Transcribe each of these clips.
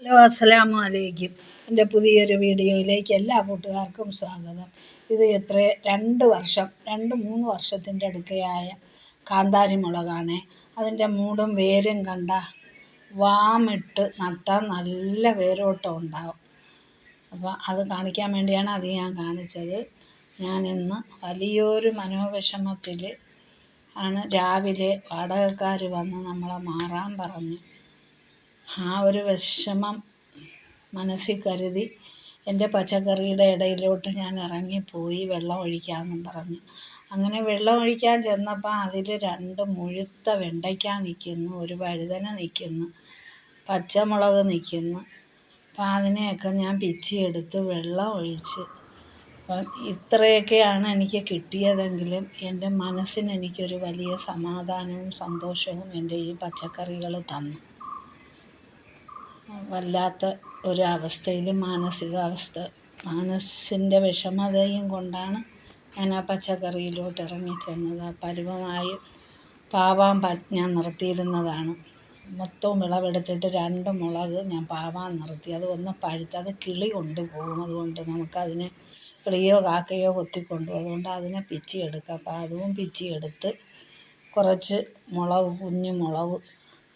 Hello, അസ്സലാമു അലൈക്കും. എൻ്റെ പുതിയൊരു വീഡിയോയിലേക്ക് എല്ലാ കൂട്ടുകാർക്കും സ്വാഗതം. ഇത് 2-3 വർഷത്തിൻ്റെ അടുക്കയായ കാന്താരി മുളകാണ്. അതിൻ്റെ മൂടും വേരും കണ്ട വാമിട്ട് നട്ടാൽ നല്ല വേരോട്ടം ഉണ്ടാവും. അപ്പോൾ അത് കാണിക്കാൻ വേണ്ടിയാണ് അത് ഞാൻ കാണിച്ചത്. ഞാനിന്ന് വലിയൊരു മനോവിഷമത്തിൽ ആണ്. രാവിലെ വാടകക്കാർ വന്ന് നമ്മളെ മാറാൻ പറഞ്ഞു. ആ ഒരു വിഷമം മനസ്സിൽ കരുതി എൻ്റെ പച്ചക്കറിയുടെ ഇടയിലോട്ട് ഞാൻ ഇറങ്ങിപ്പോയി വെള്ളം ഒഴിക്കാമെന്നും പറഞ്ഞ്. അങ്ങനെ വെള്ളം ഒഴിക്കാൻ ചെന്നപ്പോൾ അതിൽ 2 മുഴുത്ത വെണ്ടയ്ക്ക നിൽക്കുന്നു, ഒരു വഴുതന നിൽക്കുന്നു, പച്ചമുളക് നിൽക്കുന്നു. അപ്പം അതിനെയൊക്കെ ഞാൻ പിച്ചിയെടുത്ത് വെള്ളം ഒഴിച്ച്. അപ്പം ഇത്രയൊക്കെയാണ് എനിക്ക് കിട്ടിയതെങ്കിലും എൻ്റെ മനസ്സിന് എനിക്കൊരു വലിയ സമാധാനവും സന്തോഷവും എൻ്റെ ഈ പച്ചക്കറികൾ തന്നു. വല്ലാത്ത ഒരവസ്ഥയിൽ മനസ്സിൻ്റെ വിഷമതയും കൊണ്ടാണ് ഞാൻ ആ പച്ചക്കറിയിലോട്ട് ഇറങ്ങിച്ചെന്നത്. ആ പരുവമായി പാവാൻ ഞാൻ നിർത്തിയിരുന്നതാണ്. മൊത്തവും വിളവെടുത്തിട്ട് 2 മുളക് ഞാൻ പാവാൻ നിർത്തി. അത് ഒന്ന് പഴുത്തത് കിളി കൊണ്ടുപോകും. അതുകൊണ്ട് നമുക്കതിനെ കിളിയോ കാക്കയോ കൊത്തിക്കൊണ്ടുപോകും. അതുകൊണ്ട് അതിനെ പിച്ചിയെടുക്കുക. അപ്പോൾ അതും പിച്ചിയെടുത്ത് കുറച്ച് മുളക്, കുഞ്ഞു മുളക്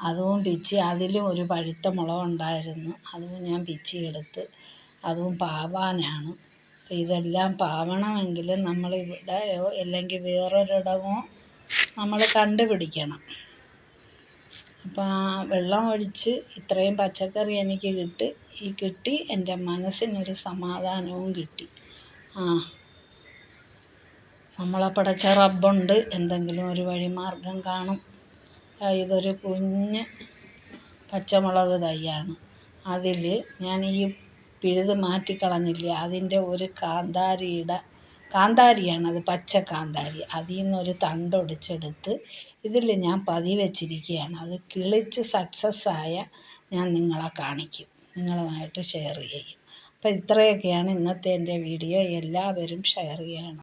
അതും പിച്ചി. അതിലും ഒരു പഴുത്ത മുളകുണ്ടായിരുന്നു, അതും ഞാൻ പിച്ചിയെടുത്ത്. അതും പാവാനാണ്. അപ്പോൾ ഇതെല്ലാം പാവണമെങ്കിൽ നമ്മളിവിടെയോ അല്ലെങ്കിൽ വേറൊരിടമോ നമ്മൾ കണ്ടുപിടിക്കണം. അപ്പോൾ ആ വെള്ളം ഒഴിച്ച് ഇത്രയും പച്ചക്കറി എനിക്ക് കിട്ടി. എൻ്റെ മനസ്സിനൊരു സമാധാനവും കിട്ടി. നമ്മളെ പടച്ച റബ്ബുണ്ട്, എന്തെങ്കിലും ഒരു വഴിമാർഗം കാണും. ഇതൊരു കുഞ്ഞ് പച്ചമുളക് തൈയാണ്. അതിൽ ഞാൻ ഈ പിഴുത് മാറ്റിക്കളഞ്ഞില്ലേ, അതിൻ്റെ ഒരു കാന്താരിയാണ്, അത് പച്ച കാന്താരി. അതിൽ നിന്നൊരു തണ്ടൊടിച്ചെടുത്ത് ഇതിൽ ഞാൻ വെച്ചിരിക്കുകയാണ്. അത് കിളിച്ച് സക്സസ്സായ ഞാൻ നിങ്ങളെ കാണിക്കും, നിങ്ങളുമായിട്ട് ഷെയർ ചെയ്യും. അപ്പോൾ ഇത്രയൊക്കെയാണ് ഇന്നത്തെ എൻ്റെ വീഡിയോ. എല്ലാവരും ഷെയർ ചെയ്യണം.